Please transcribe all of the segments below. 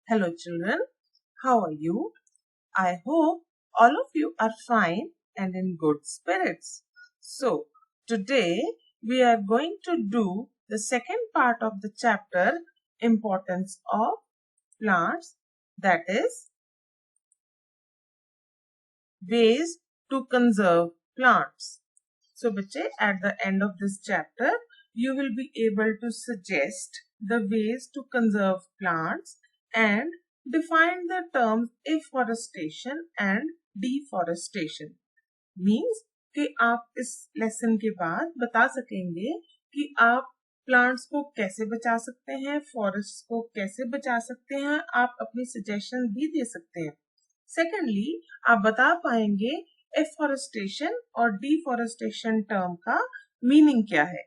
Hello children, how are you? I hope all of you are fine and in good spirits. So, today we are going to do the second part of the chapter, Importance of Plants, that is, Ways to Conserve Plants. So, बच्चे, at the end of this chapter, you will be able to suggest the ways to conserve plants and define the terms afforestation and deforestation. Means कि आप इस lesson के बाद बता सकेंगे कि आप प्लांट्स को कैसे बचा सकते हैं, फॉरेस्ट को कैसे बचा सकते हैं, आप अपनी सजेशन भी दे सकते हैं. सेकेंडली, आप बता पाएंगे एफॉरेस्टेशन और डिफॉरेस्टेशन टर्म का मीनिंग क्या है.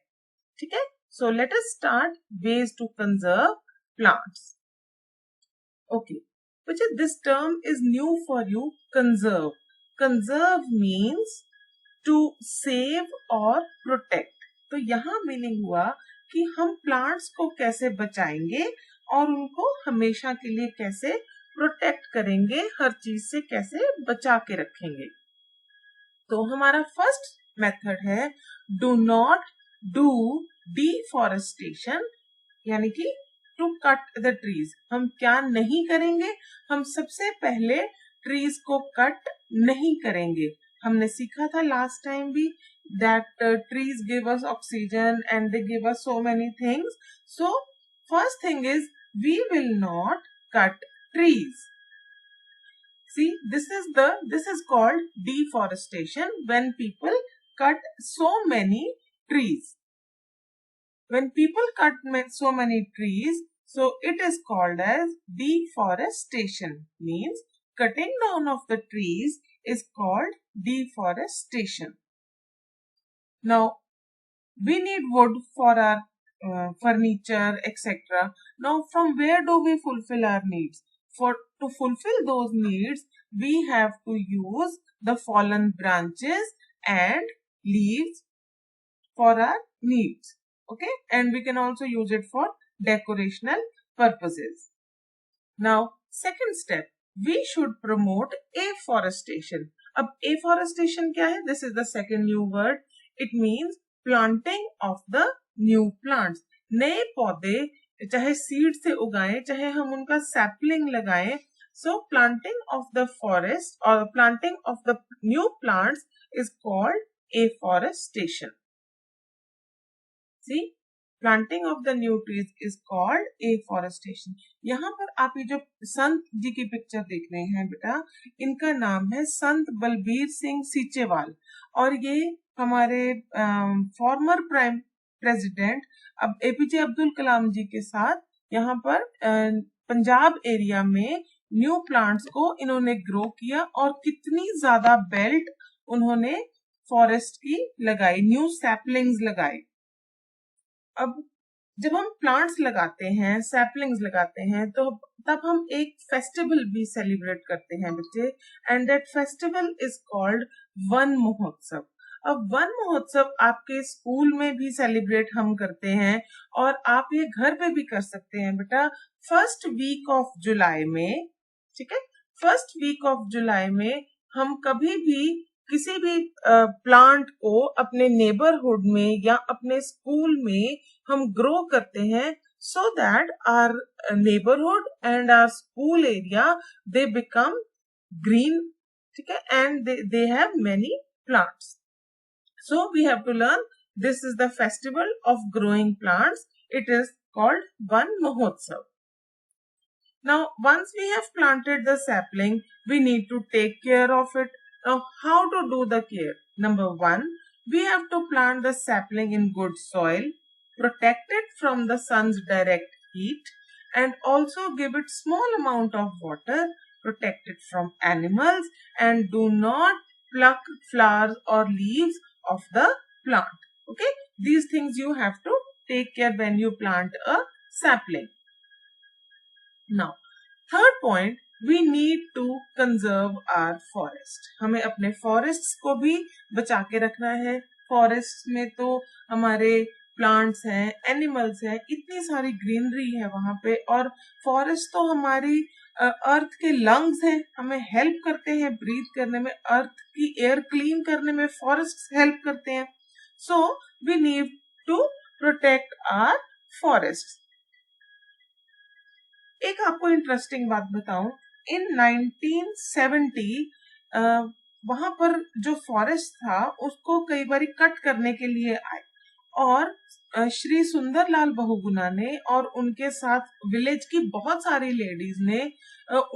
ठीक है, so let us start ways to conserve plants. Okay बच्चे, this term is new for you. Conserve. Conserve means to save और प्रोटेक्ट. तो यहाँ मीनिंग हुआ कि हम प्लांट्स को कैसे बचाएंगे और उनको हमेशा के लिए कैसे प्रोटेक्ट करेंगे, हर चीज से कैसे बचा के रखेंगे. तो हमारा फर्स्ट मेथड है डू नॉट डू डिफॉरेस्टेशन, यानी कि टू कट द ट्रीज. हम क्या नहीं करेंगे? हम सबसे पहले ट्रीज को कट नहीं करेंगे. हमने सीखा था लास्ट टाइम भी that trees give us oxygen and they give us so many things. So first thing is we will not cut trees. See, this is called deforestation, when people cut so many trees. When people cut so many trees, so it is called as deforestation. Means cutting down of the trees is called deforestation. Now, we need wood for our furniture, etc. Now, from where do we fulfill our needs? To fulfill those needs, we have to use the fallen branches and leaves for our needs. Okay, and we can also use it for decorational purposes. Now, second step, we should promote afforestation. अब afforestation क्या है? This is the second new word. It means planting of the new plants. नए पौधे चाहे seed से उगाएं, चाहे हम उनका सैपलिंग लगाएं. So planting of the forest or planting of the new plants is called afforestation. See, planting of the new trees is called afforestation. यहाँ पर आप ये जो संत जी की पिक्चर देख रहे हैं बेटा, इनका नाम है संत बलबीर सिंह सीचेवाल और ये हमारे फॉर्मर प्राइम प्रेसिडेंट अब एपीजे अब्दुल कलाम जी के साथ यहाँ पर पंजाब एरिया में न्यू प्लांट्स को इन्होंने ग्रो किया और कितनी ज्यादा बेल्ट उन्होंने फॉरेस्ट की लगाई, न्यू सैपलिंग्स लगाए. अब जब हम प्लांट्स लगाते हैं, सैपलिंग्स लगाते हैं, तो तब हम एक फेस्टिवल भी सेलिब्रेट करते हैं बच्चे, and that festival is called one महोत्सव. अब वन महोत्सव आपके स्कूल में भी सेलिब्रेट हम करते हैं और आप ये घर पे भी कर सकते हैं बेटा. फर्स्ट वीक ऑफ जुलाई में, ठीक है, फर्स्ट वीक ऑफ जुलाई में हम कभी भी किसी भी प्लांट को अपने नेबरहुड में या अपने स्कूल में हम ग्रो करते हैं, so that our neighborhood and our school area they become green, ठीक है, and they have many plants. So we have to learn this is the festival of growing plants. It is called Van Mahotsav. Now, once we have planted the sapling, we need to take care of it. Now, how to do the care? Number one, we have to plant the sapling in good soil, protect it from the sun's direct heat, and also give it small amount of water, protect it from animals, and do not pluck flowers or leaves of the plant. Okay, these things you have to take care when you plant a sapling. Now, third point, we need to conserve our forest. हमें अपने forests को भी बचा के रखना है. Forests में तो हमारे प्लांट्स हैं, एनिमल्स हैं, इतनी सारी ग्रीनरी है वहां पे। और फॉरेस्ट तो हमारी अर्थ के लंग्स हैं, हमें हेल्प करते हैं ब्रीथ करने में, अर्थ की एयर क्लीन करने में फॉरेस्ट हेल्प करते हैं। So we need to protect our forest. एक आपको इंटरेस्टिंग बात बताऊं, इन 1970 वहां पर जो फॉरेस्ट था उसको कई बार कट करने के लिए आए, और श्री सुंदरलाल बहुगुणा ने और उनके साथ विलेज की बहुत सारी लेडीज ने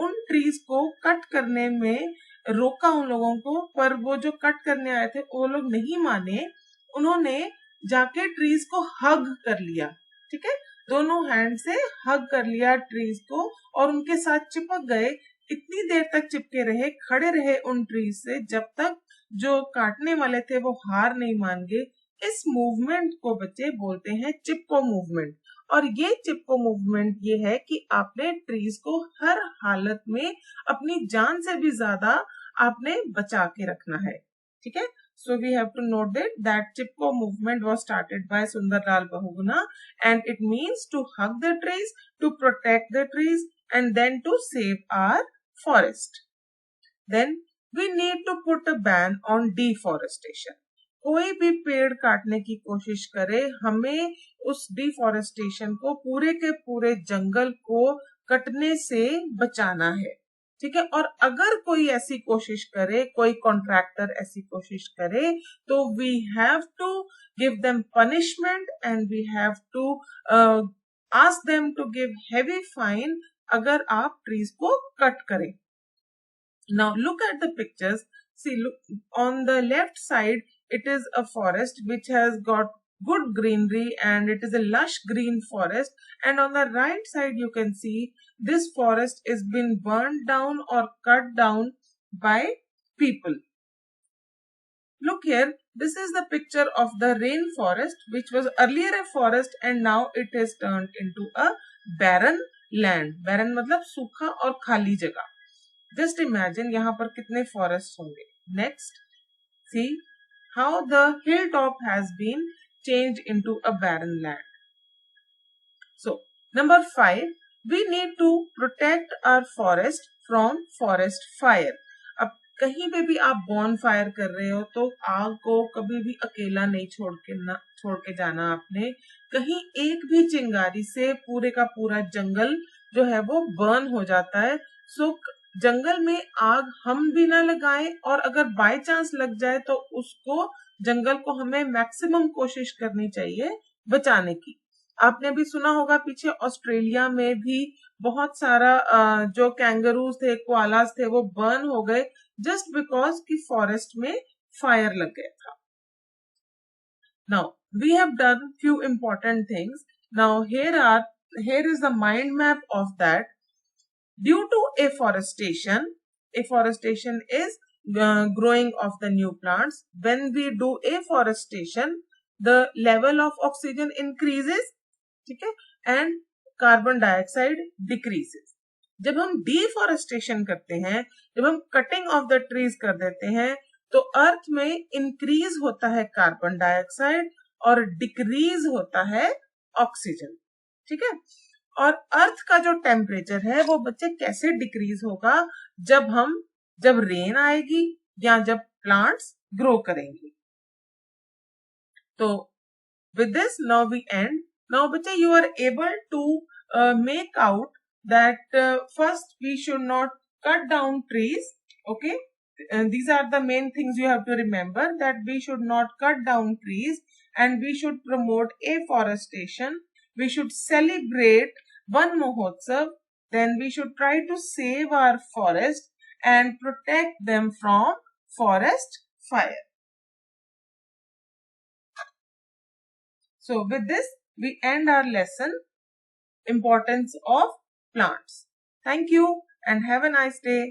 उन ट्रीज को कट करने में रोका उन लोगों को। पर वो जो कट करने आए थे वो लोग नहीं माने, उन्होंने जाके ट्रीज को हग कर लिया, ठीक है, दोनों हैंड से हग कर लिया ट्रीज को और उनके साथ चिपक गए। इतनी देर तक चिपके रहे, खड़े रहे उन ट्रीज से जब तक जो काटने वाले थे वो हार नहीं मान गए। इस मूवमेंट को बच्चे बोलते हैं चिपको मूवमेंट। और ये चिपको मूवमेंट ये है कि आपने ट्रीज को हर हालत में अपनी जान से भी ज्यादा आपने बचा के रखना है, ठीक है। So we have to note that Chipko movement was started by Sundarlal Bahuguna, and it means to hug the trees, to protect the trees, and then to save our forest. Then we need to put a ban on deforestation. कोई भी पेड़ काटने की कोशिश करे, हमें उस deforestation को, पूरे के पूरे जंगल को कटने से बचाना है, ठीक है। और अगर कोई ऐसी कोशिश करे, कोई कॉन्ट्रैक्टर ऐसी कोशिश करे, तो we have to give them punishment and we have to ask them to give heavy fine अगर आप ट्रीज को कट करें। Now look at the pictures. See, look on the left side, it is a forest which has got good greenery and it is a lush green forest. And on the right side, you can see this forest is been burned down or cut down by people. Look here, this is the picture of the rainforest, which was earlier a forest and now it is turned into a barren land. Barren मतलब सूखा और खाली जगह। Just imagine यहाँ पर कितने forest होंगे। Next, see how the hilltop has been changed into a barren land. So, number 5, we need to protect our forest from forest fire. अब कहीं पे भी आप बॉन फायर कर रहे हो तो आग को कभी भी अकेला नहीं छोड़ के जाना आपने। कहीं एक भी चिंगारी से पूरे का पूरा जंगल जो है वो बर्न हो जाता है। सो जंगल में आग हम भी ना लगाएं, और अगर बाय चांस लग जाए तो उसको, जंगल को हमें मैक्सिमम कोशिश करनी चाहिए बचाने की। आपने भी सुना होगा पीछे ऑस्ट्रेलिया में भी बहुत सारा जो कैंगरूज थे, कोआलास थे, वो बर्न हो गए जस्ट बिकॉज कि फॉरेस्ट में फायर लग गया था। Now we have done few important things. Now here is the mind map of that. Due to afforestation is growing of the new plants. When we do afforestation, the level of oxygen increases, ठीक है, and carbon dioxide decreases. जब हम deforestation करते हैं, जब हम cutting of the trees कर देते हैं, तो अर्थ में इंक्रीज होता है कार्बन डाइऑक्साइड और डिक्रीज होता है ऑक्सीजन, ठीक है। और अर्थ का जो टेम्परेचर है वो बच्चे कैसे डिक्रीज होगा, जब रेन आएगी या जब प्लांट्स ग्रो करेंगे। तो with this now we end. Now बच्चे you are able to make out that first we should not cut down trees, okay. These are the main things you have to remember, that we should not cut down trees and we should promote afforestation. We should celebrate Van Mahotsav. Then we should try to save our forest and protect them from forest fire. So with this, we end our lesson, Importance of Plants. Thank you and have a nice day.